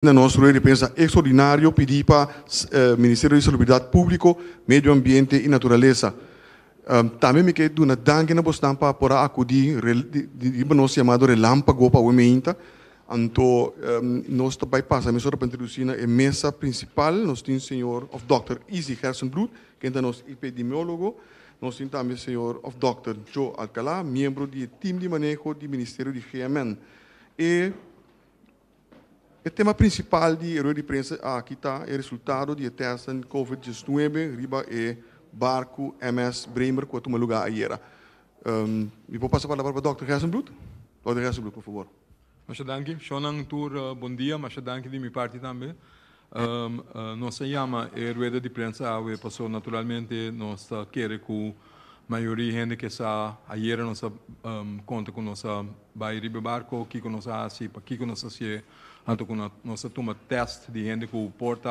Nós pensa extraordinário pedir para o Ministério de Saúde Público, Meio Ambiente e Natureza. Também me quero dar danke na postan para por acudir de nós chamado relâmpago para o meinta. Então nós também passamos a introduzir a mesa principal. Nós temos o senhor of Dr. Easy Hersenbloed, que é nosso epidemiólogo. Nós temos também o senhor of Dr. Joe Alcalá, membro do time de manejo do Ministério de GMN. E o tema principal de herói de prensa aqui está o resultado de teste de Covid-19 riba e barco MS Bremer que tomou lugar ayer. Vou passar a palavra para o Dr. Hersenbloed. Dr. Hersenbloed, por favor. Muito obrigado. Shonang tour, bom dia. Muito obrigado de minha parte também. Nós chama rueda de prensa, passou naturalmente nós queremos que a maioria gente que está ayer nós conta com nossa bairro de barco, que nós assim, para que nós assim, anto com nós toma teste de gente que porta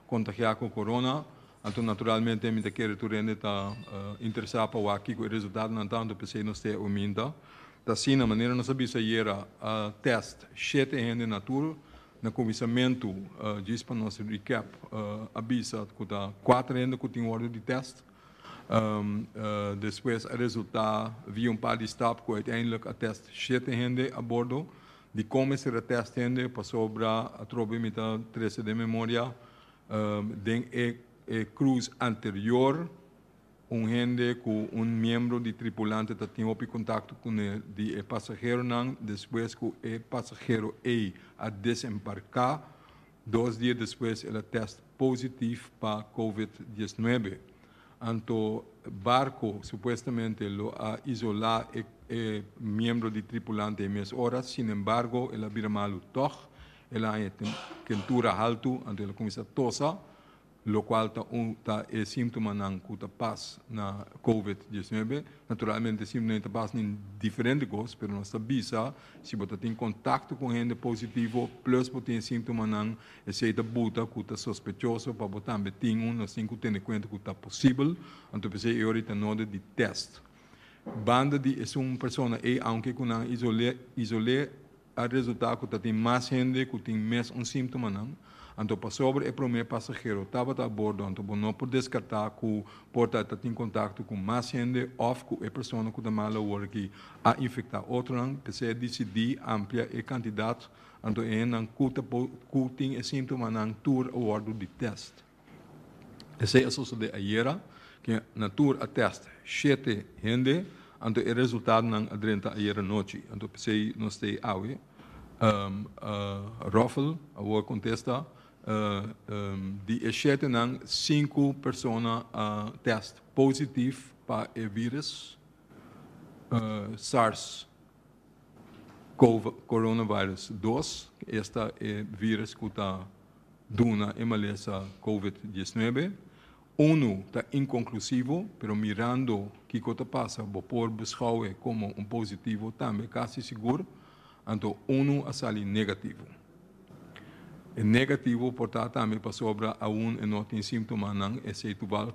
contagiar com corona, anto naturalmente me quer tu gente tá interessado para o aqui o resultado não tanto para nós ter aumenta. Da assim na maneira nós sabia ayer teste 7 gente natura no começamento diz para nós recap avisa que tá 4 gente que tem ordem de teste. Depois o resultado via par de stop que uiteindelijk a teste 7 gente a bordo. De como esse teste gente passou a trobe met a 13 de memória den cruz anterior gente com membro de tripulante que tinha contato com o passageiro depois que o passageiro a desembarcar 2 dias depois ele teste positivo para Covid-19. Então, barco supostamente lo a isolar membro de tripulante em meia horas, sin embargo, ela vira malo toch, ela tem temperatura alta, então ela começa a tossar, lo qual está síntoma que está passa na Covid-19. Naturalmente, simplesmente passa em diferentes coisas, mas nós sabemos se você tem contato com gente positivo, plus você tem síntoma esse da buta que está sospechoso, para você também tem nós temos que ter em conta que está possível, então você é ahorita node de teste. Banda de é uma pessoa aunque com isolar o resultado que tem mais gente que tem mais síntoma então para sobre o primeiro passageiro estava a bordo então não pode descartar que porta tem contato com mais gente ou com a pessoa que está mal que a infectar outro você decidir ampliar a quantidade então é não que tem síntoma não tour o ordem de teste esse é o de ayer que na tour a teste 7 gente então o resultado não adrenta ayer noite então você não está aí Raffle a contesta de 7 não 5 pessoas teste positivo para o vírus SARS coronavirus 2 este é vírus que está duna emalesa Covid-19 está inconclusivo, pero mirando o que passa, por beschouwen como positivo também quase seguro, então a sair negativo. E negativo, portanto, também para sobra a não tem sintoma, não, esse tu vale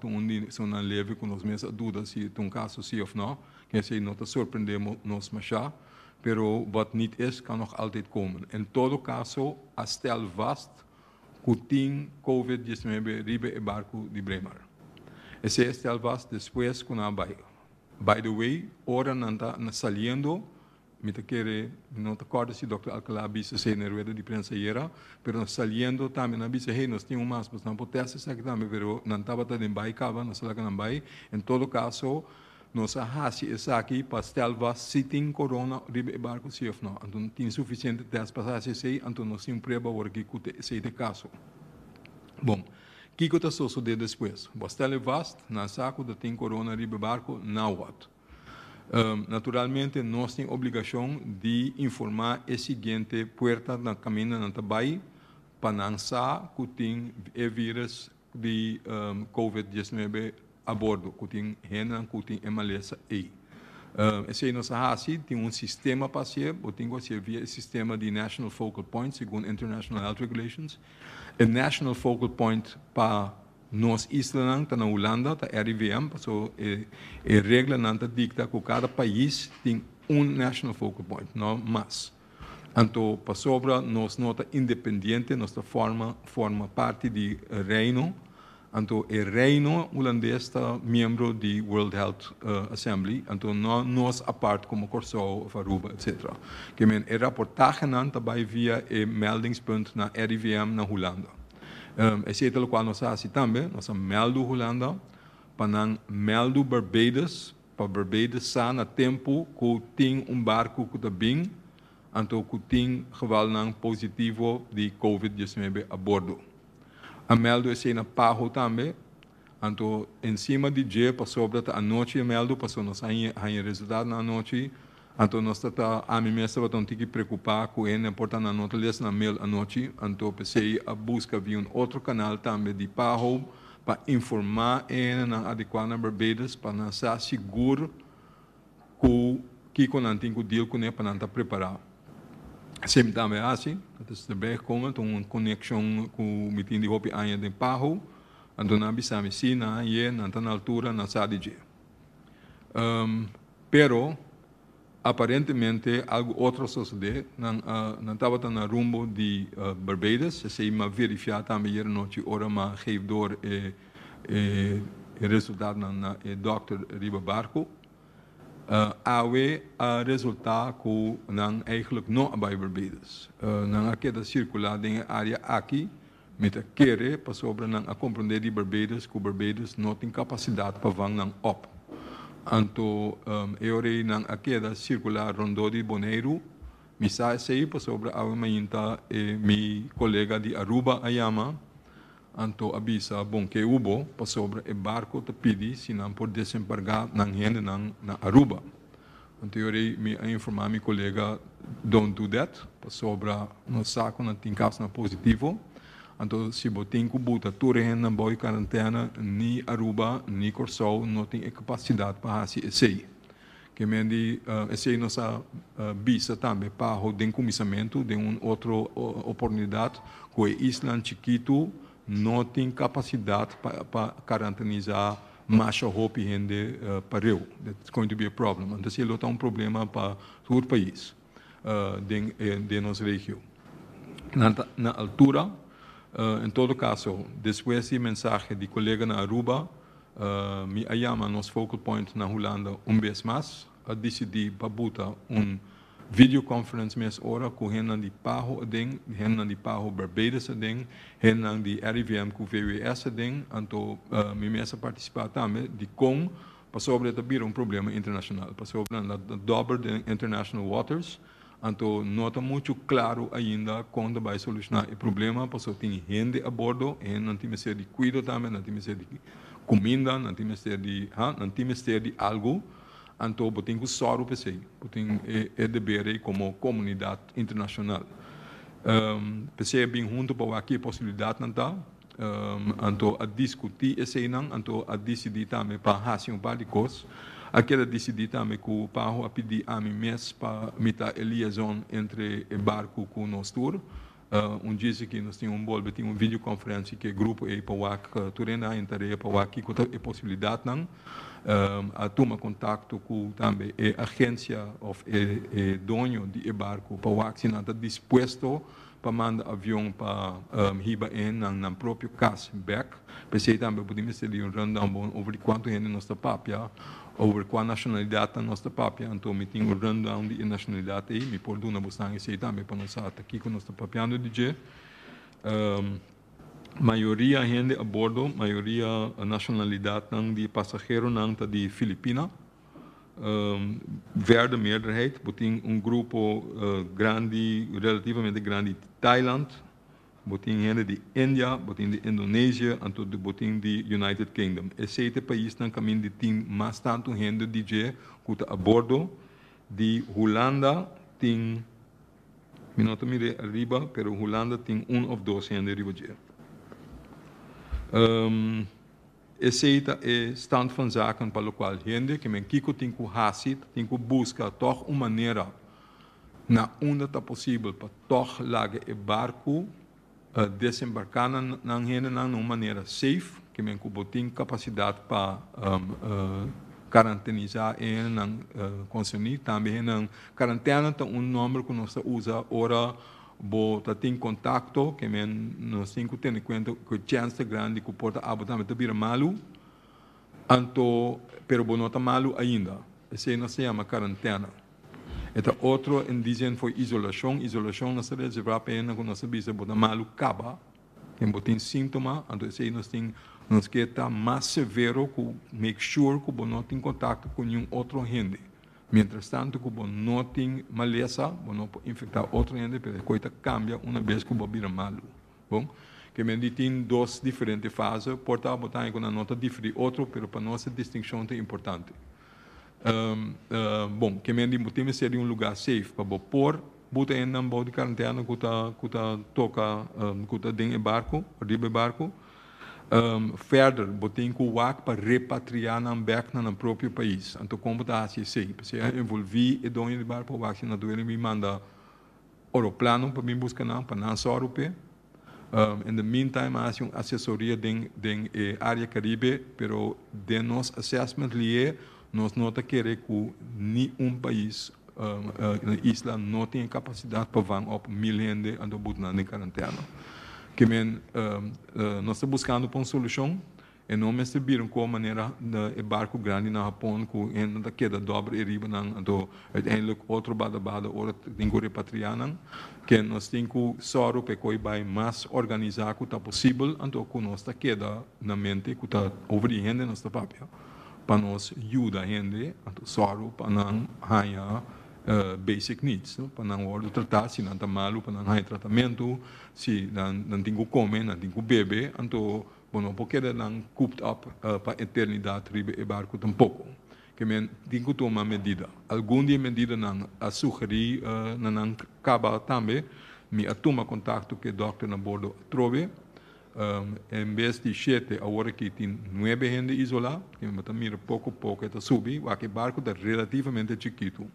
são leve com os mesmos dúvidas se um caso sim ou não, que esse não te surpreendemos nos machá, pero wat niet is, kan nog altijd komen. In todo caso, a stel vast, que tem Covid-19 ribe e barco de Bremer. Esse é stel vast, depois com a by the way, ora não está saliendo, me te quere, não te acordo se o Dr. Alcalá avisa se na rueda de prensa era, pero saliendo também avisa, hey, nós temos mais, mas não pode ser aqui também, pero não estava também by cava, não sei lá que não by. Em todo caso, nós hasi essa aqui para estelva se tem corona ribe e barco se ou não. Então tem suficiente teste para se sei, então nós temos prova agora que se de caso. Bom, o que está sucedendo depois? Bastante vasto, na saco da tem corona ribe barco, now what? Naturalmente, nós temos obrigação de informar a seguinte porta na caminho na tabai para não saber que tem o vírus de Covid-19 a bordo, que tem gente que tem emalesa aí. Esse nosso assim tem sistema para ser, tem que via o sistema de National Focal Point, segundo International Health Regulations. O National Focal Point para nós Island, está na Holanda, está RIVM, so a regra não dicta que cada país tem National Focal Point, não mais. Anto para sobra nós nota independente, nós forma parte do reino. Anto o reino holandês está membro do World Health Assembly, anto nós a parte como Corsou, Aruba, etc. Que men a reportagem também via o meldingspunt na RIVM na Holanda. Esse é o qual nós assim também, nós meldo Holanda, para meldo Barbados, para Barbados está na tempo que tem barco que está bem, anto que tem geval positivo de COVID-19 a bordo. A meldo é na Paho também, então em cima de dia para sobre a noite a meldo passou nós aí resultado na noite, então nós está a mim mesmo então tem que preocupar com ele importante na nota lhes na mail a noite, então pensei a busca via outro canal também de Paho para informar ele na adequada Barbados para nós estar seguro que quando não tem que deal com ele para não estar preparado. Sempre também assim, dat erbij gekomen, toen een connection met die hopi aan je de Paho, en toen heb je zien na je, na tan altura, na Sadije. Pero, aparentemente, algo outro sucede, não estava na rumbo de Barbados, se ima verificar também hier noite ora, maar geef door resultaat na Dr. Riba Barco. Awe resultaat ko nang eigenlijk no bij Barbados. Nang akeda circular in area aqui, met a kere pa sobre nang a compreender die Barbados, ko Barbados no tem capacidade para vang nang op. Anto eore nang akeda circular rondo di Bonaire, mi sa sei pa sobre awe mainta mi colega di Aruba Ayama, anto abisa bom que hubo para sobre o barco te pedi se não por desembarcar na gente na Aruba. Então eu me informar meu colega don't do that para sobre no saco não tem caso na positivo. Então se botem que buta tudo gente na boa quarentena ni Aruba ni Corsou não tem capacidade para fazer esse. Que mendi esse nossa bisa também para o decomissamento de outra oportunidade com a Isla Chiquito não tem capacidade para quarantenizar mais roupa e gente para eu. That's going to be a problem. Então, isso é problema para todo o país, de nossa região. Na altura, em todo caso, depois da mensagem de colega na Aruba, me chama nosso focal point na Holanda vez mais, a decidir para botar videoconference mes ora com hen de Paho ding, hen de Paho Barbados ding, hen de RIVM com VWS ding, anto me mesa participar também de com para sobre tabir problema internacional, para sobre na dobro de international waters, anto nota muito claro ainda quando vai solucionar o problema, para sobre tem gente a bordo, hen não tem de cuidado também, não tem de comida, não tem de algo. Então, botem que só o PC, botem dever como comunidade internacional. PC é bem junto para aqui a possibilidade não tá, então a discutir esse não, então a decidir também para fazer par de coisas, aquela decidir também que o Paho a pedir a mim mesmo para meter a liaison entre o barco com o nosso tour. Dia que nós temos uma videoconferência que o grupo é para o que turena entraria para o aqui com a possibilidade não. A tomar contato com também a agência ou o dono do barco para o que está disposto para mandar avião para riba na próprio caso back. Pensei também podemos ter rundown over quanto gente nós está papia, over qual nacionalidade nós está papia, então me tenho rundown de nacionalidade aí, me por duna bastante sei também para nós aqui com nós está papiando de maioria gente a bordo, maioria nacionalidade de passageiro não tá de Filipina, verde meerderheid, botin grupo grande, relativamente grande de Thailand, botin gente de Índia, botin de Indonésia, e todo botin de United Kingdom. Esse país não caminho de tem mais tanto gente de que está a bordo de Holanda tem, me não me arriba, pero Holanda tem ou dois gente arriba de. Esse é o stand van zaken para o qual gente que men kiko tem que hasit, tem que buscar toch uma maneira na onde está possível para toch lager o barco desembarcar na gente na uma maneira safe, que men que tem capacidade para quarantenizar en consumir. Também en quarantena tem número que nós usa ora bo tem contato que men nós tem que ter em conta que chance grande que porta absolutamente vir malu. Anto pero bo não tá malu ainda. Esse não se chama quarantena. Eta outro indígena foi isolação. Isolação nós reservar pena quando nós bisa bo malu caba. Quem botem sintoma, então esse nós tem nos que está mais severo que make sure que não tem contato com nenhum outro gente. Mientras tanto, que não tem maleza, não pode infectar outro gente, porque a coisa cambia uma vez que o vira malo. Bom, que me tem duas diferentes fases, porta botar com uma nota diferente, outro, mas para nós a distinção é importante. Bom, que me tem ser um lugar safe para pôr, botar em um de quarentena, que toca, que dentro do barco, arriba do barco. Verder, botem que o WAC para repatriar na back na próprio país. Então, como está assim, sim, se envolver e dono de barco, o WAC na doença me manda aeroplano para me buscar para não só europeu. In the meantime, há uma assessoria dentro da área Caribe, pero de nosso assessment ali, nós nota que nenhum país na isla não tem capacidade para vão op 1000 gente ando botar na quarentena. Que nós estamos buscando uma solução e não me serviram com a maneira de barco grande no Japão que ainda queda dobre e riba então uiteindelijk outro bada ora tem que repatriar que nós temos que só para que vai mais organizar que está possível então que nós está queda na mente que está over die gente nós está papel para nós ajudar a gente então só para não ganhar basic needs, no? Para não tratar, se não está malo, para não ter tratamento, se não tem que comer, não tem que beber, então, não porque não cooped up para a eternidade, ribe e barco tampouco. Que tem que tomar medida. Alguma medida não a sugerir, não acaba também, me a tomar contato que o doctor na bordo trove, em vez de 7, agora que tem 9 gente isolados, que me mira pouco a pouco, está subir, o barco está relativamente chiquito.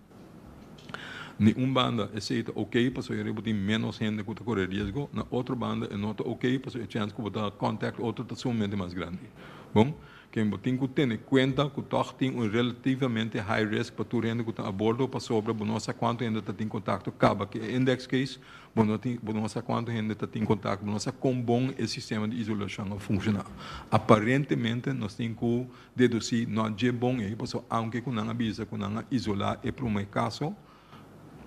Nenhuma banda aceita ok, para eu botar menos gente que corre risco. Na outra banda é nota ok, para a chance que botar contact outro está somente mais grande. Bom, quem tem que ter em conta que toch tem relativamente high risk para tu gente que está a bordo para sobre, não sei quanto ainda está em contato acaba que é index case, não sei quanto ainda está em contato, não sei como bom esse sistema de isolação funciona. Aparentemente nós temos que deduzir não é bom aí, porque aunque que não avisa que não isolar é para um caso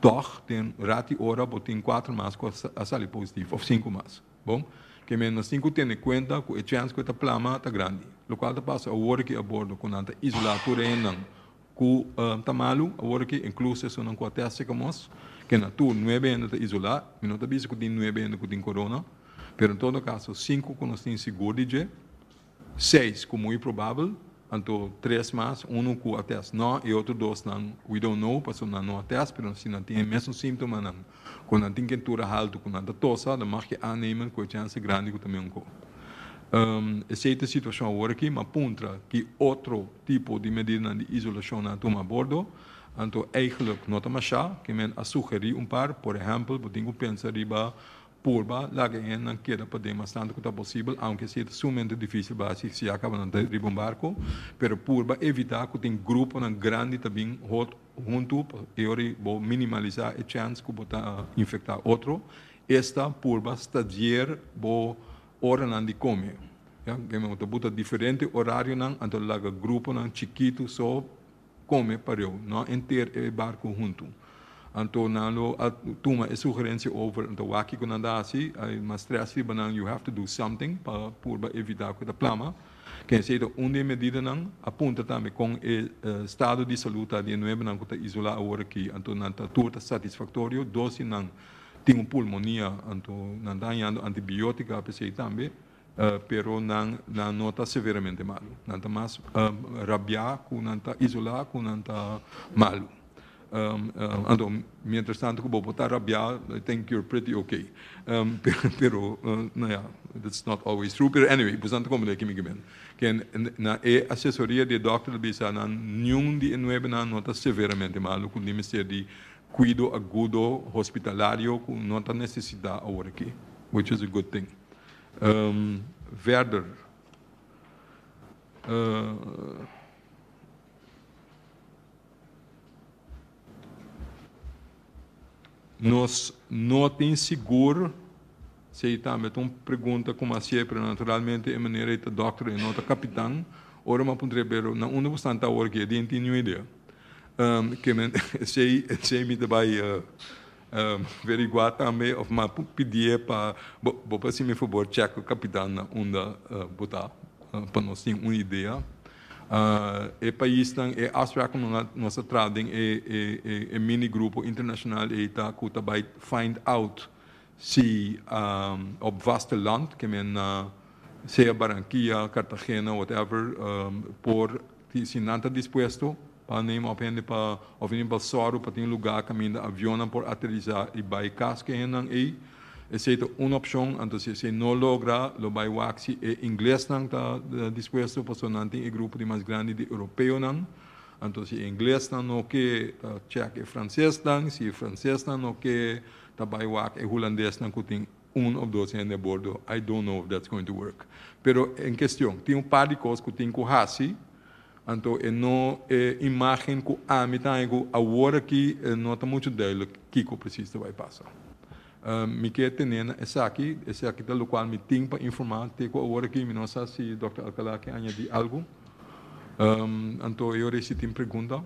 toch tem rati hora botem 4 mais a sair positivo ou 5 mais. Bom, que menos 5 tem em conta que a chance que a plama está grande. O qual passa a hora que a bordo com anta isolado ainda que está malo, a hora que incluso se não acontece como que na tu 9 ainda está isolado, mas não está visto que tem 9 ainda que tem corona, pero em todo caso 5 que nós tem seguro de 6 como é provável. Então, 3 mais, um com ateste não e outro 2 não. We don't know, porque não ateste, mas se não tem o mesmo síntoma, não. Quando tem quentura alta, quando tem tosse, não mag je aannemen que a chance grande que também có. Essa situação agora aqui, mas puntra que outro tipo de medida de isolação na toma a bordo, então, eigenlijk não está já, que men a sugerir par, por exemplo, tem que pensar riba purba, laga não queda para demonstrar que está possível, aunque seja sumamente difícil, básico, se acaba de ter um barco, pero purba evitar que tem grupo grande também junto, e vou minimalizar a chance que pode infectar outro. Esta purba estagiar vou hora de comer, que me botar diferente horário não, então laga grupo chiquito só come para eu, não inteiro o barco junto. Então, a toma a sugerência over então aqui quando anda assim, mas stress you have to do something para evitar que a plama. Quem seja de medida não aponta também com o estado de saúde de novo não que está isolado agora aqui, então não está tudo satisfatório, doce não tem pulmonia, então não está dando antibiótica para ser também, pero não está severamente malo, não está mais rabia, não está isolado, não está malo. Então, mientras tanto, que vou botar rabiar, I think you're pretty okay. Pero, that's not always true. Pero anyway, portanto, como é que me gemen? Que na assessoria de doctor bisa na nenhum de nueve na nota severamente malo, com dimensão de cuido agudo hospitalário, com nota necessidade agora aqui, which is a good thing. Verder. nós não temos seguro, se também uma pergunta como sempre, naturalmente, de maneira de doutor e nota capitão, ora uma pontrebero, na uma bastante hora que eu tenho ideia. Que se me vai averiguar também, ou me pedir para, se me favor, check o capitão na onda botar, para nós ter uma ideia. O país tem afspraken com nossa trading e mini grupo internacional e está que vai find out se op vasteland que men seja Barranquilla, Cartagena, whatever, por se não está disposto para nem aprender para ou vir para Soro para ter lugar caminho de avião por aterrizar e vai casca aí. Essa é uma opção, então se não logra, lo vai waxi e inglês não está disposto, porque não tem grupo de mais grande de europeu não. Então se inglês não que check e francês não, se francês não que tá vai wax e holandês não que tem ou dois de bordo. I don't know if that's going to work. Pero em questão, tem par de coisas que tem que fazer. Então, não imagem que a mitad agora que não está muito dele que precisa vai passar. Me quer ter esse aqui do qual me tem para informar, teco agora que me não sei se o Dr. Alcalá quer añadir algo. Então, eu recebi uma pergunta.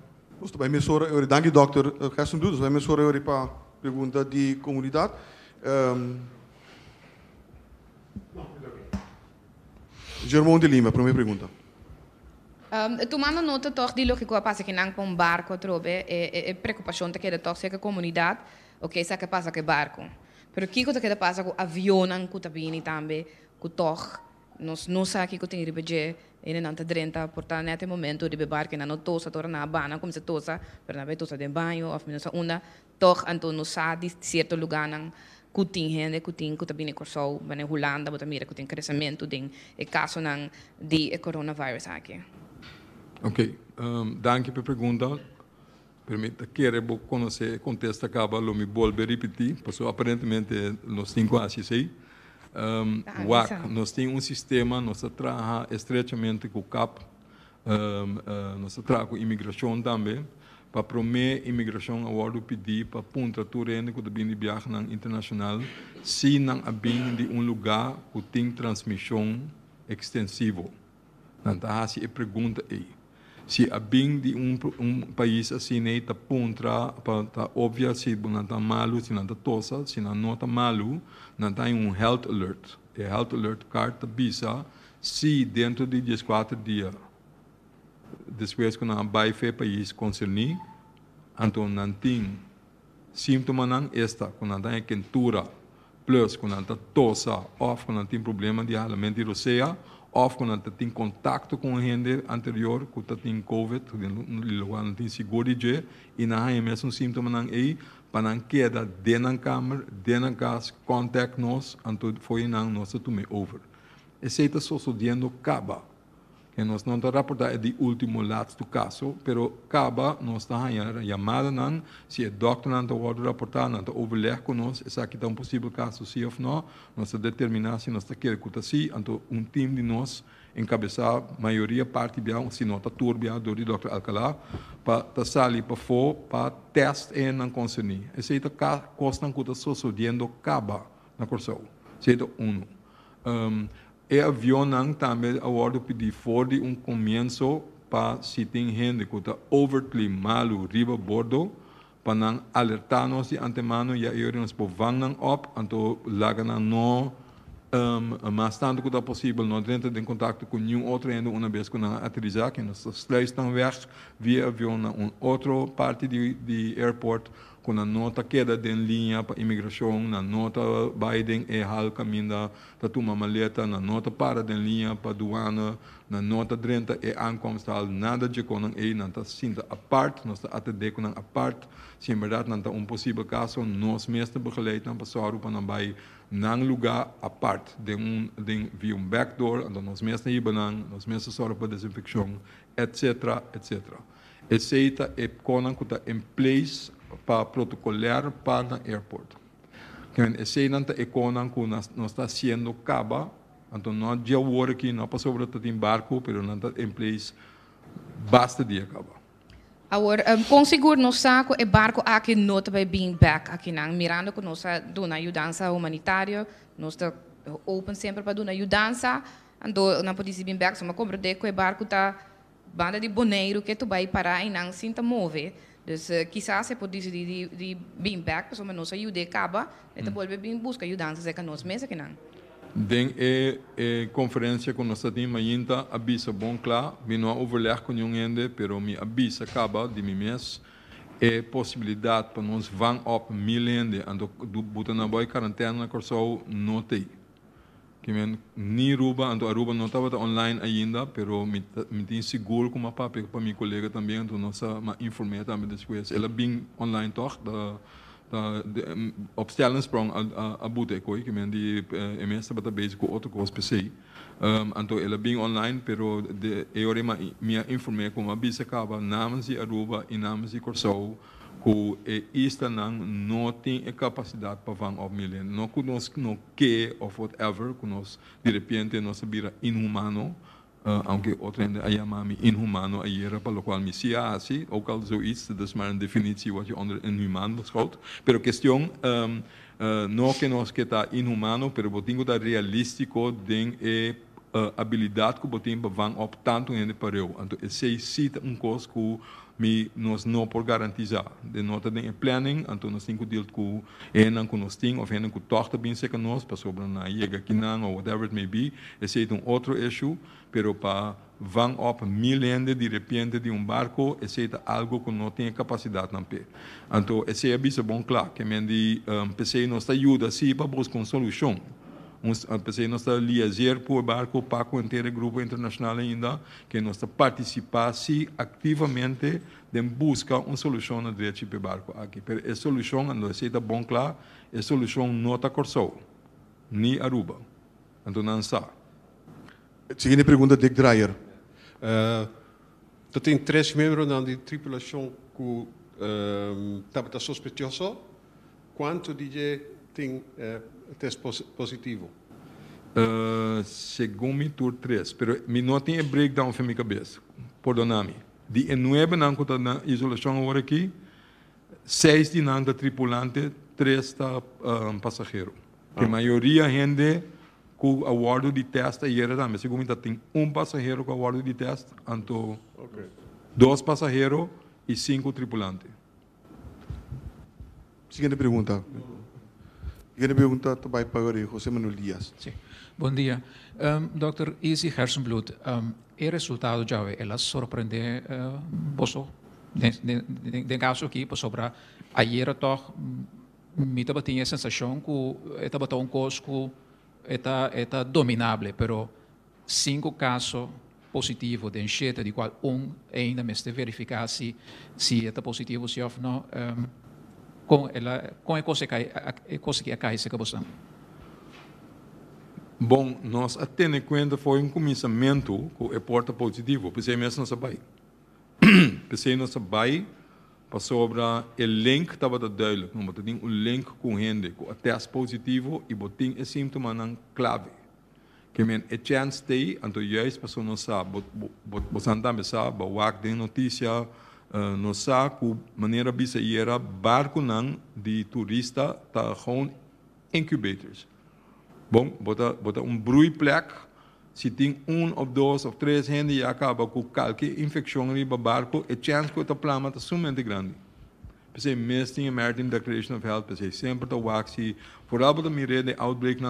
Bij mij zorgen, dank je dokter Gerson Doeders. Bij mij zorgen para pergunta de comunidade. Germão de Lima, primeira pergunta. Tomando nota toch di lo que pasa que não com barco trobe é preocupação que da toch seca comunidade, ok, sabe que passa que barco. Pero que coisa que passa com avião não que tá vindo também, que toch nós não sabe que tem ribeje e não tá drenta, portanto nesse momento de barco não tosa torna na bana como se tosa, pero na tosa de banho, ou menos onda, toch então não sabe de certo lugar não kuting gente kuting kuta bini corso bane Holanda bota mira kuting crescimento ding e caso não de coronavirus aqui. Ok, danke pela pergunta. Permita que eu conhecer contexto acaba lo me volve repetir, porque aparentemente nós temos quase sei. Nós temos sistema, nós trabalha estreitamente com o CAP, nós trabalha com imigração também, para promover imigração agora pedir para ponta turene que também de viagem internacional, se não abin de lugar que tem transmissão extensiva. Então, essa é a pergunta aí. Se a bem de país assim nem está pontra para óbvio se não está malo, se não está tosa, se não está malo, não tem health alert. E health alert carta bisa se dentro de 14 dias depois que não vai para país concernido, então não tem síntoma não esta, quando não tem quentura, plus quando não está tosa, ou quando não tem problema de alimento de roceia, ou quando tem contato com gente anterior que tem COVID, não tem seguro de e não há mesmo síntoma não aí para não queda dentro da câmara, dentro da casa, contact nós, então foi não nós tomei over. Esse está sucedendo acaba, que nós não está reportando de último lado do caso, pero acaba nós está a chamada não, se o doctor não está reportar, não está overleg com nós, esse aqui está possível caso sim ou não, nós está determinar se nós está querendo que sim, então time de nós encabeçar maioria parte bem, se não está turbia do Dr. Alcalá, para sair para fora, para teste e não conseguir. Esse é o costa que está sucedendo acaba na corção. Esse é e avião não também agora pedir fora de começo para se tem gente que está overtly malo riba bordo para não alertar-nos de antemano e aí nós vamos op então laga não mas tanto que é possível não dentro de contato com nenhum outro ainda uma vez que não aterrizar que nós estão weg via avião na outra parte de airport com a nota queda de linha para imigração, na nota Biden é hal caminho da tua maleta, na nota para de linha para aduana, na nota 30 é ankomst nada de com aí não está sinta a parte, nós está atender com a parte, se em verdade não está possível caso, nós mesmo begeleiden passar para não vai nang lugar a parte de via backdoor, então nós mesmo aí banang, nós mesmo sorro para desinfecção, etc, etc. Esse é conan que está em place para protocolar para o aeroporto. Esse não é conan que nós está sendo caba, então não já hora que não passou por ter barco, mas não está em place basta dia caba. Agora, com seguro no saco é barco aqui nota vai being back aqui não mirando que nós dona ajudança humanitária, nós está open sempre para dona ajudança, ando na polícia being back, só compra de que o barco tá banda de boneiro que tu vai parar e não sinta mover. Dus quizás se pode decidir de being back, pessoal nós ajuda acaba, e depois vai busca ajudança se que nós mesmo que não. Den conferência com nós temos ainda avisa bom claro, me não overleg com ninguém, pero me avisa acaba de mim mês possibilidade para nós van op milende ando botar na boa quarentena na corso não tem. Que men ni Aruba ando Aruba não estava online ainda, pero me tem seguro com uma papel para minha colega também, então nós ma informei também depois. Ela bem online toch op stellensprong a boete koi que men die mensen wat bezig com outro coisa PC então ela bem online pero de eu me informei com a bisa acaba namens de Aruba e namens de Corsou que esta não tem a capacidade para van op miljoen não conosco não que of whatever conosco de repente nós vira inhumano aunque outra ainda a chamar-me inhumano aí para o qual me se assim, ook al zoiets, dat is maar een definitie wat je onder inhumaan beschouwt. Pero questão, não que nós que está inhumano, pero botingo está realístico den habilidade que botingo van op tanto em pareu. Então, esse cita coisa que nós não por garantizar. De nota de planning, então nós temos que deal com que nós temos, ou que torta bem se que nós, para sobre na chega aqui não, ou whatever it may be, esse é outro issue, pero para van op milende de repente de barco, esse é algo que não tem capacidade na pé. Então, esse é bem bom claro, que me de PC nos ajuda sim para buscar uma solução. PC nós está liazer por barco para o inteiro grupo internacional ainda que nós está participar ativamente de buscar uma solução no direito de barco aqui. Mas a solução não é bom claro, a solução não está Corsou, nem Aruba. Então não está. Seguinte pergunta, Dick Dreyer. Tem 3 membros da tripulação que estavam sospechosos. Quanto DJ tem teste positivo? Segundo tur 3, pero me não tem breakdown para minha cabeça. Perdona-me. De 9 não está na isolação agora aqui, 6 de não da tripulante, 3 está passageiro. A maioria gente com o awardo de teste aí era também. Segundo tem passageiro com o awardo de teste, então 2 passageiros e 5 tripulantes. Seguinte pergunta. Seguinte pergunta também para José Manuel Dias. Sim. Bom dia. Dr. Easy Hersenbloed, o resultado já é surpreendente, de caso aqui, sobre ayer toch, me tinha a sensação que estava tão coisa está dominável, pero 5 casos positivos de enxerto, de qual ainda me está verificar se está positivo ou não, com a coisa que cai essa questão. Bom, nós tendo em conta foi começamento que é porta positivo, pensei mesmo nessa bai. Pensei nessa bai para sobre o link estava duidelijk, não tem link com gente com teste positivo e botin é síntoma não clave. Que men a chance tem, então juist para nós sabe, você também sabe, wak de notícia, nós sabe que maneira bisa era barco não de turista tá gewoon incubators. Bom, bota broeiplek, se tem 1 of 2 of 3 gente e acaba com qualquer infecção no barco, a chance que o plama está sumamente grande. Pensei, mesmo tem American Declaration of Health, pensei, sempre está waxi, vooral para me de outbreak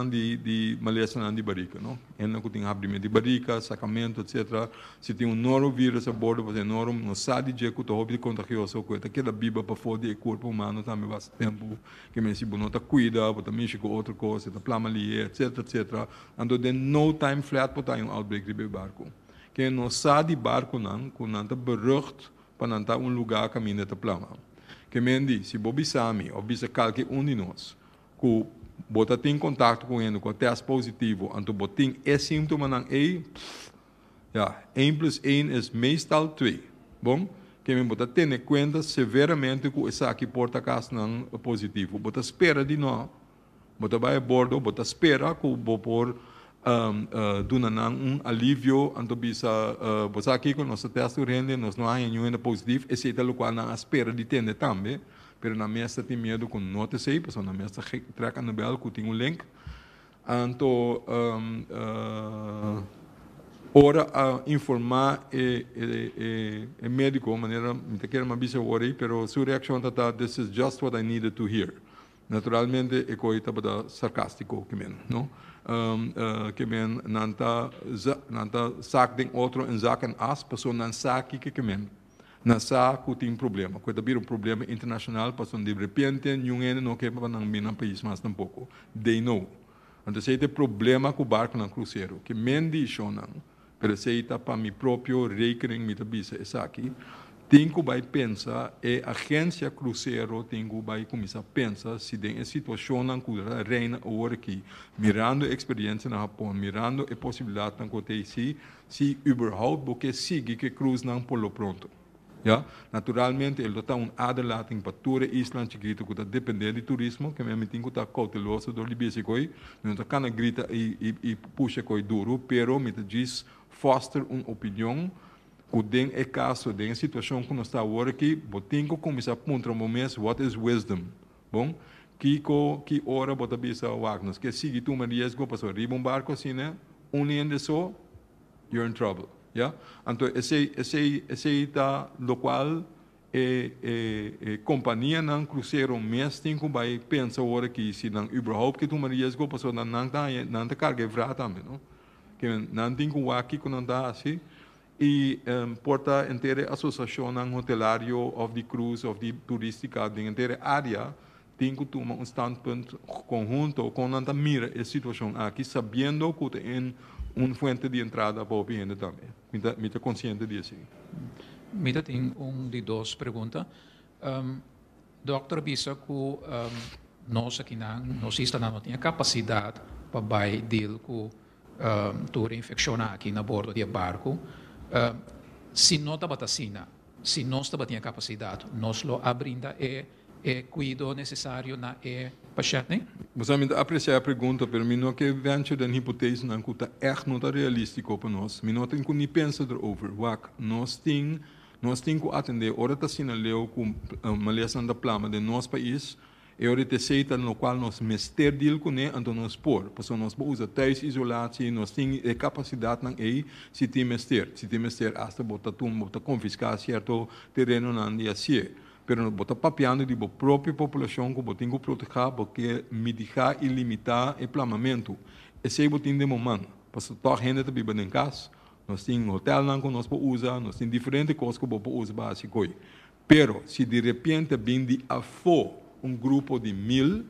de Malaysia de barrica, não? Ainda que tem abrimento de barrica, sacamento, etc. Se tem norovirus a bordo, você não sabe de que o hobby contagioso, que é aquela biba para fora do corpo humano também bastante tempo, que me se não está cuida, para também com outra coisa, está plama ali, etc, etc. Ando de no time flat para ter outbreak de barco. Que não sabe de barco não, que não está berucht para não estar lugar caminho de plama. Que me diz, se Bobby Sami ou bisa qualquer de nós, que bota tem contato com ele, com teste positivo, então botin é síntoma não é, ja, 1 + 1 é meestal 2. Bom, que me bota tem em conta severamente que essa aqui porta casa não positivo, bota espera de nós, bota vai a bordo, bota espera que o por doen alívio anto bisa você aqui com nosso teste rende nós não há nenhum positivo esse é o qual na espera de ter também pero na mesa tem medo com nota sei pessoa na mesa treca no bel que tem link anto ora a informar e médico maneira me quer uma bisa worry pero sua reação tá this is just what I needed to hear naturalmente é coisa para sarcástico que men não que men nanta sak ding outro en zak en as pessoa nan sak que men na sak tem problema coisa bir problema internacional pessoa de repente ninguém não quer para não país mais tampouco they know então se tem problema com o barco na cruzeiro que men diz não pero se está para mi próprio rekening mit bisa essa aqui tenho que pensar a agência cruzeiro tenho que começar a pensar se tem a situação na que reina agora aqui mirando a experiência no Japão mirando a possibilidade na que se überhaupt porque sigue que cruz não polo pronto ja naturalmente ele está aderlating para toda a isla chiquito que está dependendo de turismo que mesmo tem que estar cauteloso do libese coi não está cana grita e puxa coi duro pero me diz foster opinião o den é caso den situação que nós está agora aqui botinho começar a pontuar momento what is wisdom bom que hora bota bisa wagnos que sigue tu marias go passou riba barco assim né unindo só you're in trouble yeah então esse está do qual companhia não cruzeiro mês tem que vai pensar agora aqui se não überhaupt que tu marias go passou não tá carga vrá também não que não tem que aqui quando não assim e porta inteira associação hotelário of the cruise of the turística de inteira área tem que tomar standpunt conjunto com a mira a situação aqui sabendo que tem fonte de entrada para o cliente também me tá consciente disso me tem de duas perguntas doutor bisa que nós aqui nós não tem capacidade para vai deal com toda infecção aqui na bordo do barco se não está batacina, se não está batendo capacidade, nós lo abrinda cuidado necessário na paciente. Você me apreciar a pergunta, mas mim não que venture da hipótese não que está echt não está realístico para nós. Mim não tem que nem pensar over. Nós tem que atender. Ora está sinaleu com uma lição da plama de nosso país. E ora te seita no qual nós mester deal com ele, então nós por, porque nós usa tais isolação, nós tem a capacidade não é se tem mester hasta botar confiscar certo terreno não dia assim, pero botar papiando de própria população que botar que proteger porque mitigar e limitar o planamento, esse é botin de momento, porque toda gente está vivendo em casa, nós tem hotel não que nós usa, nós tem diferentes coisas que nós usa básico, pero se de repente vem de afo grupo de 1000,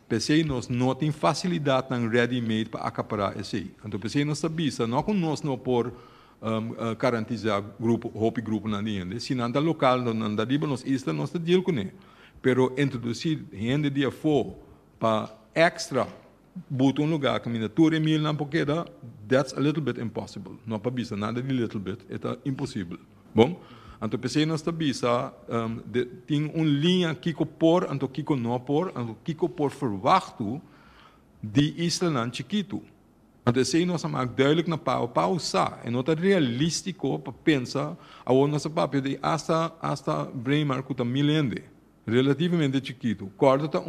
pensei nós não tem facilidade na ready-made para acaparar esse. Então pensei nós sabia, não com nós não por garantizar grupo na linha. Se não da local, não da riba, nós está nós está deal com ele. Pero introduzir gente de afo para extra botar lugar que minha tour 1000 não porque that's a little bit impossible. Não para bisa nada de little bit, é impossível. Bom. Então pensei nós bisa tem linha que por, então que não por, então que por verwacht de Island chiquito. Então pensei nós maak duidelijk na pausa, e não é realístico para pensar a nossa papel de hasta Bremer que está milende, relativamente chiquito. Corta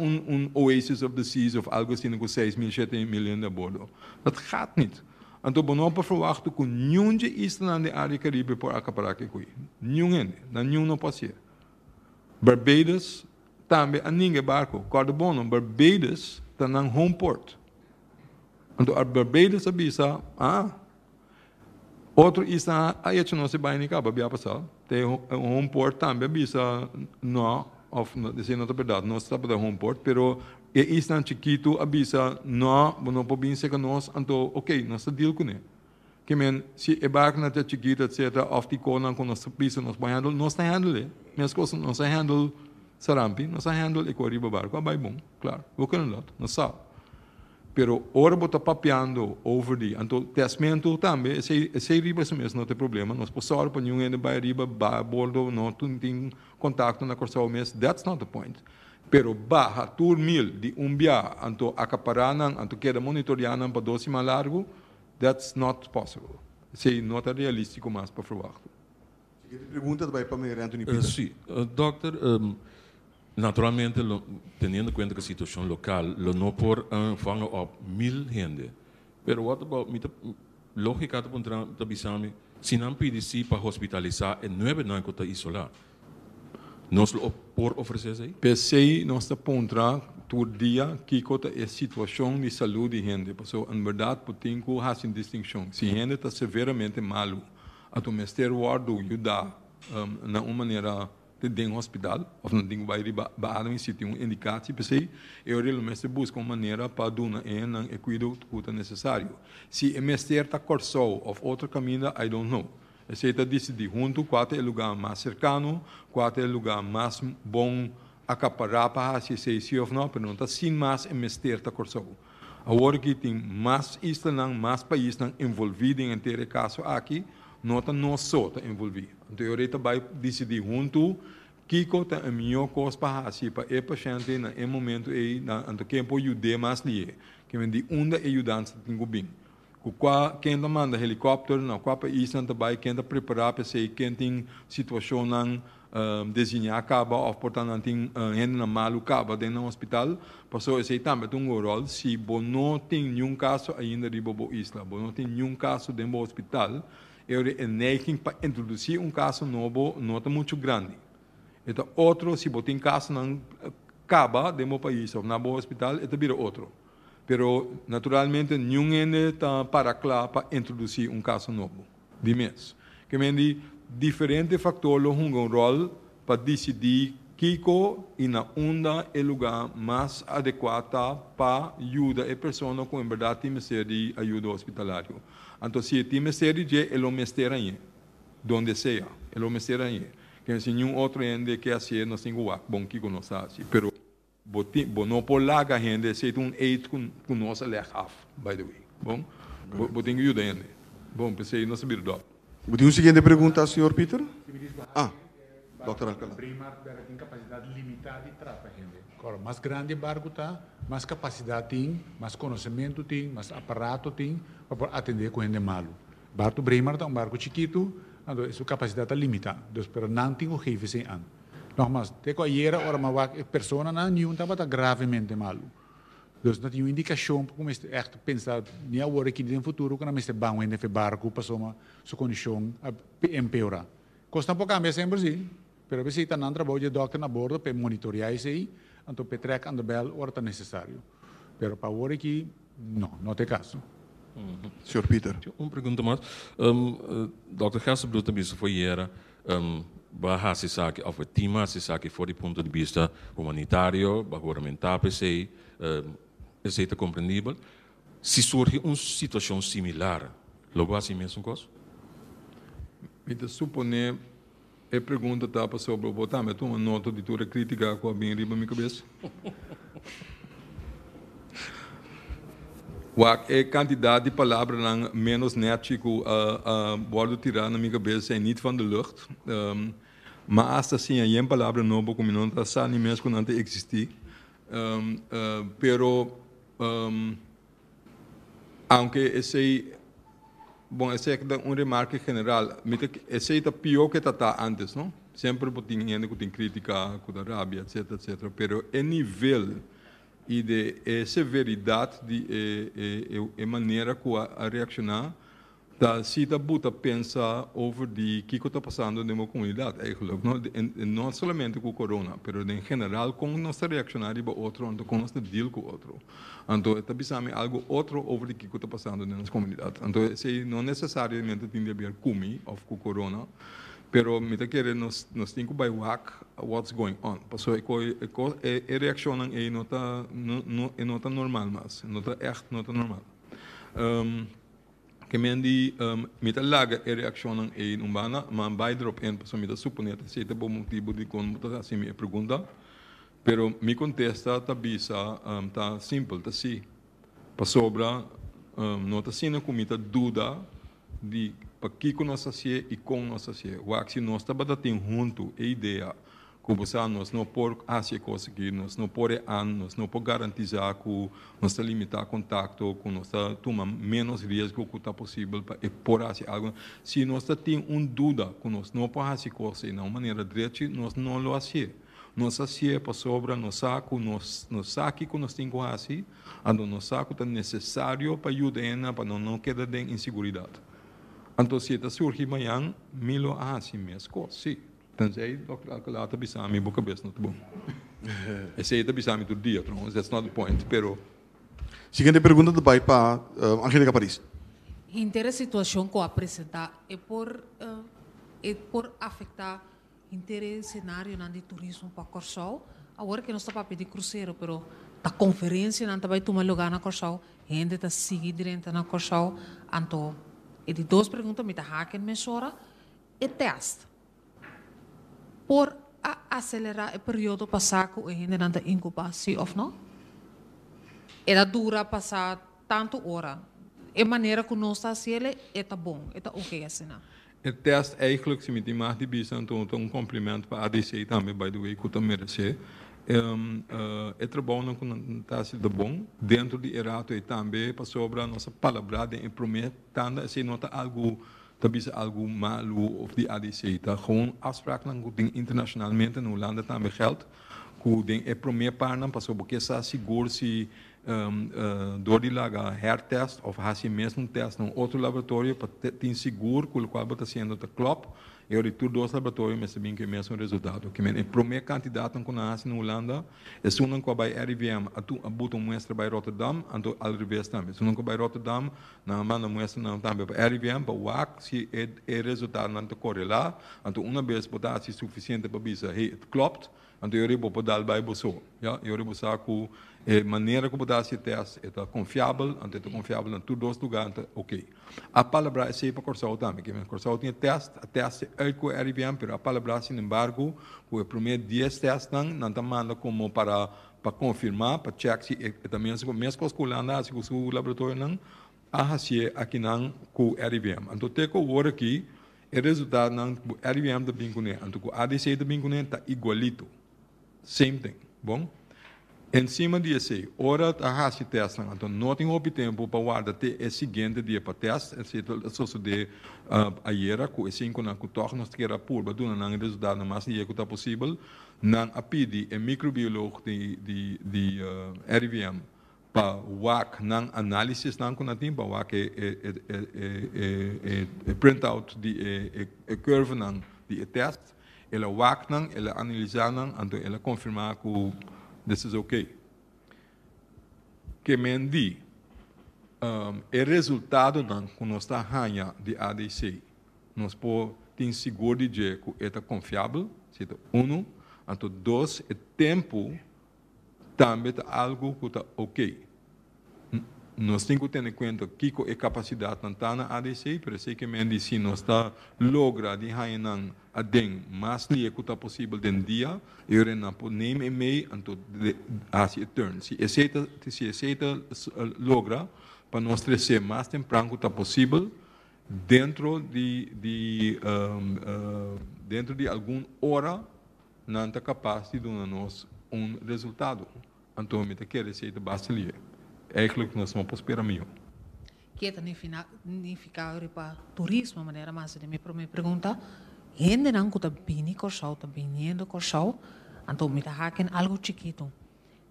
oasis of the seas of algo assim com 6.000, 7.000 a bordo. Dat gaat niet. Então, não para verwachten que nenhum de isla na área Caribe por acaparar que coi. Nenhum não pode ser. Barbados também a ninguém barco. Corda bono, Barbados está na home port. Então, a Barbados avisa, outro isla aí não se vai nem cá, babia passar. Tem home port também avisa não, de não é verdade, não está para home port, pero e isla chiquito avisa não pode ser que nós então ok nós está deal com ele que men se é barco na chiquito etc of the corner com nós pisa nós vai handle nós está handle minhas coisas nós está handle sarampi nós está handle e corriba barco vai bom claro o que não nós sabe pero ora bota papiando over the então testamento também esse riba mesmo não tem problema nós passar para nenhum ainda vai riba bordo não tem contato na corção mês that's not the point pero baja turmil de dia, anto acaparanang, anto queda monitoreanang para 12 mais largo, that's not possible. Sei não é realístico mais para verwachten. Pergunta vai para Maria Anthony Peter. Sí, doctor, naturalmente, teniendo en cuenta que la situación local, lo no por vangen op 1000 gente. Pero what about, lógica te bisami, si no PDC para hospitalizar en 9 no está isolar. Nos lo por ofrecer aí? Pensei nossa pontra todo dia que cota é situação de saúde de gente, porque em verdade putin que há uma distinção. Se gente está severamente malo, a tu mestre guardo ajudar na uma maneira de hospital, ou não tem vai em sítio indicação, pensei eu realmente busco uma maneira para dar um cuidado que é necessário. Se o mestre está corçou ou outro caminho, I don't know. Você está decidindo junto qual é o lugar mais cercano, qual é o lugar mais bom acaparar para se sim ou não, mas não está sim mais o mestre está corçou. Agora que tem mais islas, mais países envolvidos em ter caso aqui, não está só envolvido. Então, eu vai decidir junto que é a melhor coisa para para o paciente no momento aí, no tempo ajudar mais ali, que vem de onde ajudante tem que vir. Quem manda helicóptero, na qual país também quem está preparado para ser quem tem situação desenhar acaba ou portanto tem gente na malu acaba dentro do hospital, passou esse também tem rol. Se não tem nenhum caso ainda de bobo isla, não tem nenhum caso dentro do hospital, eu neiging para introduzir caso novo não é muito grande. Então outro se tem caso não acaba dentro do país ou na boa hospital, é vira outro. Pero, naturalmente, ninguém está para introduzir caso novo. De mês. Que vem diferentes fatores jogam rol para decidir que e na onda é o lugar mais adequado para ajudar a pessoa com, em verdade, tem de ajuda hospitalária. Então, se tem de é o mestre aí, onde seja, é o mestre aí. Que se nenhum outro ende que assim, nós temos bom que nós assim. Pero, não por lá a gente se aid com nós leg af, by the way. Bom, botem que ajuda ainda. Bom, pensei não saber do. Tem uma seguinte pergunta, senhor Peter? Dr. Alcalá. Primar tem capacidade limitada de tratar gente. Agora, mais grande barco está, mais capacidade tem, mais conhecimento tem, mais aparato tem para atender com gente malo. Barco Primar é barco chiquito, então sua capacidade está limitada. Então, não tem o jefe sem ano. Nogmaals, teko ayer ora maar persona na nieuw estava gravemente malo. Dus dat je indicação para como echt pensar nem agora que no futuro quando me bang en barco passou uma sua condição a empeorar. Costa um pouco a em Brasil, pero se está não trabalha doctor na bordo para monitorear isso aí, então para track and the bell ora tá necessário. Pero para agora que não tem caso. Senhor Peter. Uma pergunta mais. Dr. Gassenbloed também foi era bahas se sabe, of tema se sabe for do ponto de vista humanitário, governamental, PC, é compreendível. Se surge uma situação similar, logo assim mesmo coisa? Me suponer, a pergunta estava sobre o botar, mas uma nota de tua crítica com a bem riba minha cabeça. A quantidade de palavras menos nético worden tirar na minha cabeça é niet van de lucht. Mas assim, aí palavra nova como não está só nem mesmo quando não existir. Pero aunque esse é uma remarca general, esse é pior que está antes, não? Sempre tem gente que tem crítica com a rabia, etc, etc. Pero é nível e de severidade de maneira que a reaccionar, da se da buta pensa over de que está passando na comunidade, eigenlijk, não somente com o corona, mas em geral como nós reaccionar para outro, então como nós deal com outro, então está pensando algo outro over de que está passando na nossa comunidade, então se não necessariamente tem de ver com o corona. Pero me querer nos tenho que whack what's going on. Passo a reação aí não tá normal mas, não tá echt não tá normal. Que me andi me tá laga a reação aí não bana, mas vai drop in, passo me tá suponer se tá bom motivo de como tá assim me pergunta. Pero me contesta tá bisa tá simple tá sim. Passobra não tá sendo com muita dúvida de para que nós associamos e com nós associamos. O que nós estamos batendo junto a ideia como nós não por fazer conseguir, nós não por nós não por garantizar que nós limitar contato, que nós toma menos risco que está possível para por fazer algo. Se nós tem dúvida que nós não por fazer coisa de uma maneira direta, nós não lo fazemos. Nós fazemos para sobra, nós saco, nós saque que nós temos que fazer, e nós saco é necessário para ajudar para não quedar em inseguridade. Então, se surge amanhã, milo assim mesmo, sim. Então, sei, lá está bisami, boca cabeça não tá bom. Esse aí está bisami todo dia, trouxe. That's not the point, pero. Seguinte pergunta do pai para Angélica Paris. Inteira situação que eu apresentar é por afetar inteiro cenário de turismo para Corsol. Agora que nós estamos para pedir cruzeiro, pero a conferência não vai tomar lugar na Corsol, gente está seguindo direto na Corsol. Então, e de duas perguntas me está hacken mesora e teste. Por acelerar o período passado que a gente não está incubação ou não? Ela dura passar tanto hora. A maneira que nós está fazendo é bom, é ok assim. O teste eigenlijk, se me tem mais de bisa, então cumprimento para a ADC também, by the way, que eu merece. É trabalho que está sendo bom, dentro de Erato e também para sobre a nossa palavra de prometendo, se nota algo, talvez algo malo of de ADC, tá? Gewoon afspraken que internacionalmente na Holanda também geldt, que é prometer para sobre que está seguro se door die laga hertest of has je mesmo teste num outro laboratório para ter seguro que o qual está sendo da klopt e o retorno dos laboratórios mas também que é mesmo resultado que é primeiro candidato que nasce na Holanda é só não vai RIVM a botar muestra para Rotterdam então al revés também só não vai Rotterdam na manda muestra não também para RIVM para o se é resultado não te correla então uma vez botar se suficiente para bisa hey klopt então eu vou poder dar isso já eu vou saber que maneira como dá esse teste é confiável, é confiável em todos os lugares, ok. A palavra é sempre para Corsol também, que Corsol tem teste, a teste é com o RIVM, mas a palavra, sin embargo, o primeiro 10 testes não está manda como para confirmar, para check se é também mesmo com a Holanda, se o laboratório não, se aqui não com o RIVM. Então, tem que o aqui, o resultado não, o RIVM da bincuné, então o ADC da bincuné está igualito, same thing, bom? Em cima disso, hora a esse teste, então não tem o tempo para guardar até o seguinte dia para teste, só de ayer, com esse encontro que nós queremos pôr, para dar um resultado mais dia que está possível, não a pedir o microbiólogo de RIVM para WAC, não análise não que nós temos, para WAC é printout de curva não de teste, ela WAC não, ela analisar não, então ela confirmar que this is okay. Que me diz, o resultado que nós está ganhando de ADC, nós podemos ter seguro de que é confiável, certo? Então, dois, o tempo também é algo que está ok. Nós temos que ter em conta que a capacidade não está na ADC, mas sei que me diz se nós está logra de ganhar a den mais dia que está possível dentro dia, eu não posso nem meio então assim turn. Se aceita logra para nós crescer mais temprano que está possível dentro de alguma hora não está capaz de dar-nos resultado. Então, me quer receita basta ali. Eigenlijk nós não podemos esperar melhor. Que é nem ficar para turismo, maneira mais de me pergunta, gente não está vindo Corsol, está vindo Corsol, então me está hacken algo chiquito.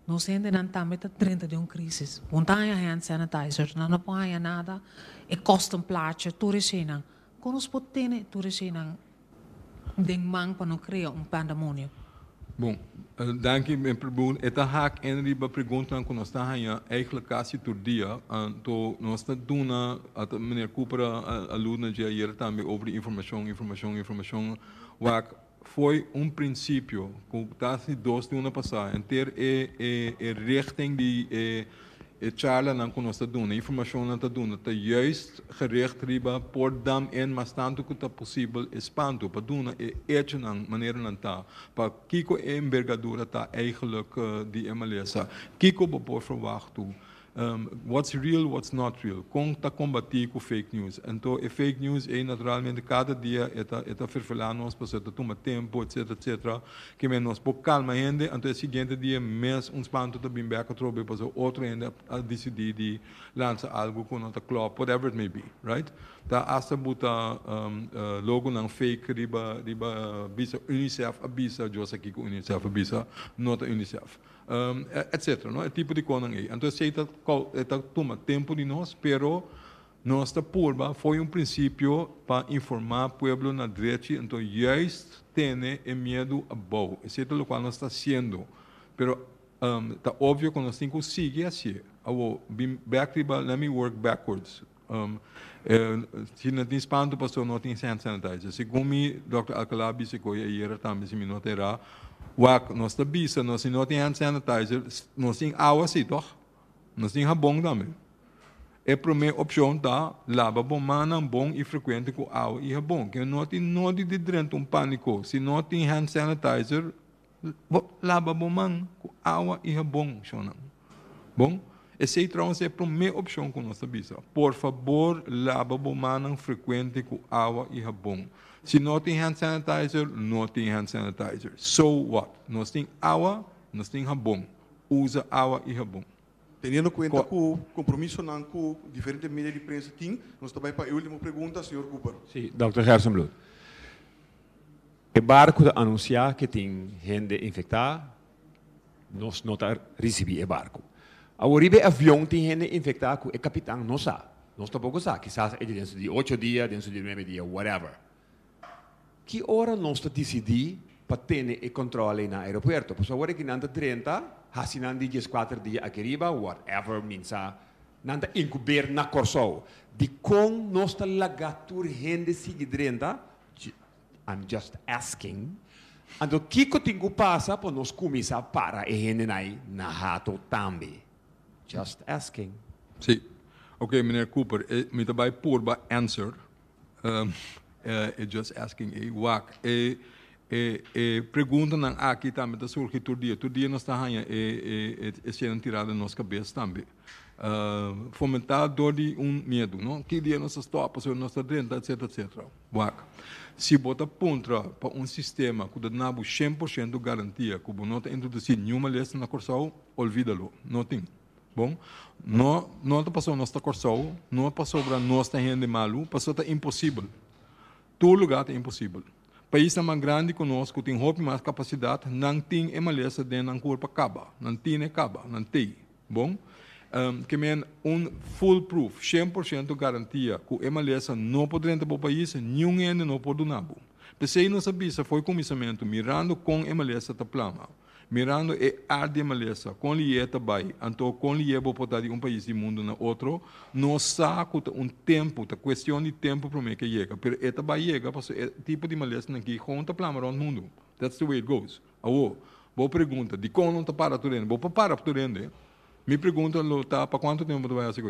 Nós gente não está met 30 de crise. Não tem hand sanitizer, não põe nada, e custa plaatje, toerisme. Como nós podemos ter toerisme de man para não criar pandemônio? Bom, dank u pergunta. Esta haak en riba pergunta que nós está aí, eigenlijk quase todo dia, então nós está dando, a meneer Cooper aluna de ayer também over informação, foi princípio que está se dois de uma passada, em ter richting de charla não que nós está dando, informação não está dando, está juist gericht riba por dam en mas tanto que está possível espanto para duna hecho não maneira não está para kiko envergadura está eigenlijk die MLS kiko por verwacht what's real, what's not real. Como está combatir com fake news. Então, fake news é naturalmente cada dia está vervelando para você tomar tempo, etc, etc. Que nós por calma ainda, então o seguinte dia mês uns panto tá bem back trobe para outro ainda a decidir de lançar algo com outra club, whatever it may be, right? Tá hasta buta logo não fake riba bisa UNICEF abisa Josa aqui com UNICEF abisa nota UNICEF. Etc. Não? É tipo de coisa aí. Então, se toma tempo de nós, pero nossa purba foi princípio para informar o povo na direita. Então, justo tem medo a boa. Isso é o que nós está fazendo. Pero, está óbvio que nós temos que seguir assim. Let me work backwards. Se não tem espanto, pastor, não tem hand sanitizer. Segundo o Dr. Alcalá disse que eu também se me notará. Nós estamos nós não temos hand sanitizer, nós temos água assim, toch? Nós temos sabão também. É a primeira opção da lava bom, mas bom e frequente com água e sabão. Que não tem nada de dentro pânico. Se não tem hand sanitizer, lava bom com água e sabão. Bom? Essa é a primeira opção que nós estamos. Por favor, lava bom frequente com água e sabão. Se não tem hand sanitizer, não tem hand sanitizer. So what? Nós temos água, nós temos sabão. Usa água e sabão. Tendo em conta que o compromisso com diferentes mídias de prensa tem, nós também para a última pergunta, Sr. Cooper. Sim, Dr. Gersenbloed. O barco anunciar que tem gente infectada, nós não recebemos o barco. Agora, o avião tem gente infectada, o capitão não sabe. Nós tampouco sabe, quizás é dentro de 8 dias, dentro de 9 dias, whatever. Que hora nós decidimos para ter o controle no aeroporto? Porque agora que nanda 30, hasinando 14 dias aqui riba, whatever, minsa, nanda incubir na corso. De como nós lagatur gente sigue 30, I'm just asking. Então, o que eu tenho que passar para nós começar para a gente na rato também? Just asking. Sim. Ok, meneer Cooper, me daarbij poorbaar answer. Just asking pergunta não aqui também da surge todo dia nós está aí sendo tirada na nossa cabeça também fomentado de medo não que dia nós está passando nossa dentro etc se bota pontra para sistema que dá 100% garantia que não está introduzir nenhuma lei na corção olvídalo não tem bom não está passando nossa corção não passou para nossa gente malu passou está impossível. Todo lugar é impossível. País mais grande conosco tem roupa mais capacidade, não tem emalesa dentro da corpo acaba, não tem acaba, não tem. Bom, que men foolproof, 100% garantia que emalesa não pode entrar para o país, nenhum ainda não pode donar. Pensei não sabia foi começamento mirando com emalesa da plama. Mirando a de malesa, com lieta bai, então com liebo poder de país do mundo na outro, não sabe tempo, a questão de tempo para mim que chega, pero eta bai chega, porque tipo de malesa aqui conta plama around mundo. That's the way it goes. Boa pergunta, de como não está para tudo ainda, boa para tudo ainda. Me pergunta tá para quanto tempo tu vai assim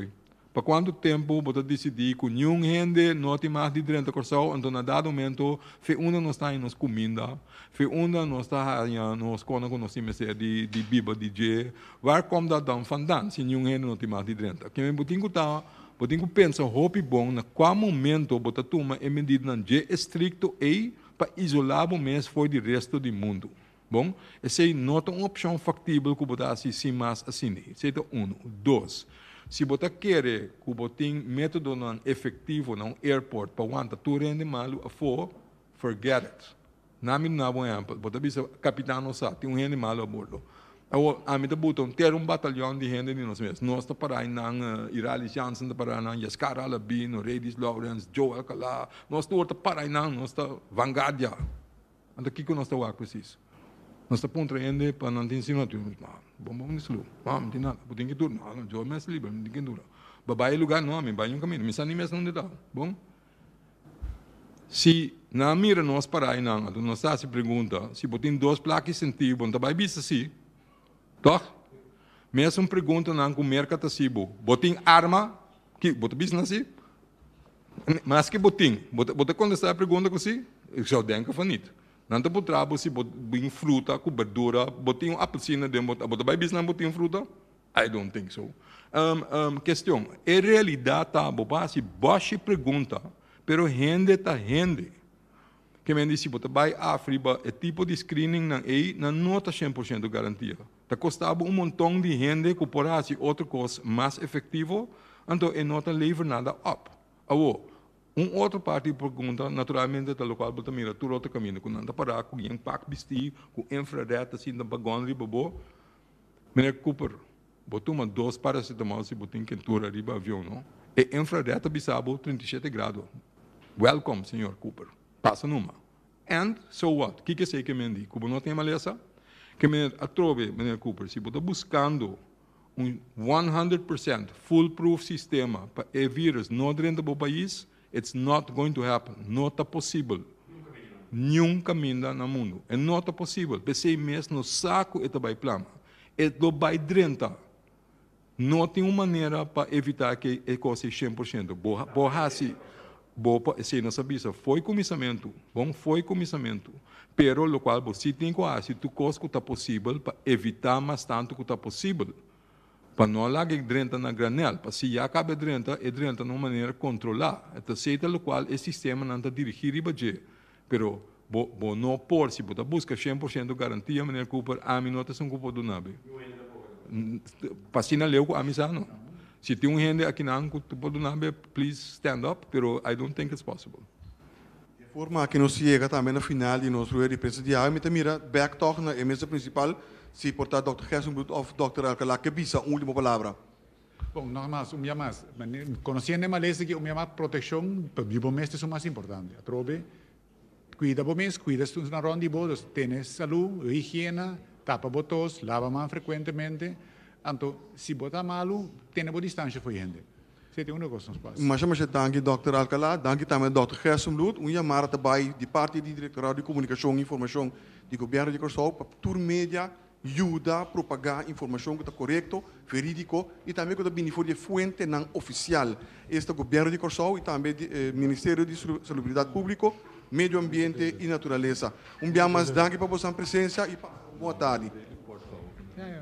para quanto tempo você decidir que nenhum gente não tem mais de 30 corção, então na dado momento, foi não está em nos comida, foi não está em nos conas com nós de biba DJ, waar komt dat dan vandaan? Se nenhum gente não tem mais de 30. Que me botinho pensa roupa bom na qual momento você toma a medida não é estricto e para isolar o mês foi do resto do mundo. Bom, essa é uma opção factível que você assim mais assim. Isso é 1. 2. Se você quer que você tenha método não efetivo no airport para aguentar tudo rende mal, forget it. Na minha não é bom, você bisa capitão não sabe, tem rende mal a bordo. A mim botam ter batalhão de gente de nós mesmos. Nós está para aí na Irali Jansen, está para aí na Yaskara Labino, Redis Lawrence, Joe Alcalá. Nós está para aí na nós está vanguardia. Então que nós está lá preciso. Nós está ponto rende para não ter ensino bom nisso não tem nada tem que tudo não eu mais livre não tem que tudo babai lugar não me vai um caminho me sani mesmo não dá bom se na mira nós para aí não nós se pergunta se botem 2 placas sentido bom vai bisa assim toch mesmo pergunta não com mercado sibo botem arma que botem bisa assim mas que botem quando está pergunta assim eu já denka fanito não te potrabo se botem fruta com verdura, botem apelsina dentro, botem bisna botem fruta, I don't think so. Questão, é realidade tá, bobasi, baixa pergunta, pero gente tá gente. Que me disse, bota vai África, é tipo de screening não nota 100% garantia. Tá custava montão de gente que por assim outra coisa mais efetivo, então é nota lever nada up. Outra parte pergunta, naturalmente, da local, bota mira, tu outro caminho, com nada parar, com impacto vestir, com infrared, assim, da bagondri, bobo. Meneer Cooper, botuma 2 paracetamol se botem quentura riba avião, não? E infrared bisabo 37 graus. Welcome, senhor Cooper. Passa numa. And so what? O que sei que me diz? Como não tem maleza? Que me atrove, meneer Cooper, se você buscando 100% foolproof sistema para o vírus não dentro do país, it's not going to happen. Não está possível. Nunca minda no mundo. É não está possível. Pensei mesmo no saco e também plama. É do vai dentro. Não tem uma maneira para evitar que a coisa seja 100%. Borrasi. Se não sabia, foi comissamento, pero lo qual você tem que fazer tu coisa que está possível para evitar mais tanto que está possível, para não largar dentro na granel, para se já acaba dentro de uma maneira controlada, então seita lo qual o sistema não está dirigido para pero não por se você busca 100% garantia, maneira Cooper, a mim não está sendo culpa do nada, para se não leu a missão. Se tem gente aqui na Anco, tu pode não, please stand up, pero I don't think it's possible. De forma que nós chega também no final de nosso de prensa de água, me mira back toch na emissão principal, se portar Dr. Gersenbloed ou Dr. Alcalá, que bisa última palavra. Bom, nogmaals, mais. Conhecendo a maleza que uma proteção, para o mês é o mais importante. A trobe, cuida o mês, cuida os na ronda de bodos, tem saúde, higiene, tapa botos, lava mão frequentemente. Então, se botar malo, tem uma distância para a gente. Você tem uma coisa nos passa. Mas danke Dr. Alcalá, danke também Dr. Gersenbloed, chamada também de parte do Diretorado de Comunicação e Informação do Governo de Curaçao, para tur mídia ajuda a propagar informação que está correta, verídico e também que está bem de fonte não oficial. Este Governo de Curaçao e também o Ministério de Salubridade Pública, Meio Ambiente e Natureza. Dia mais danke para a sua presença e boa tarde.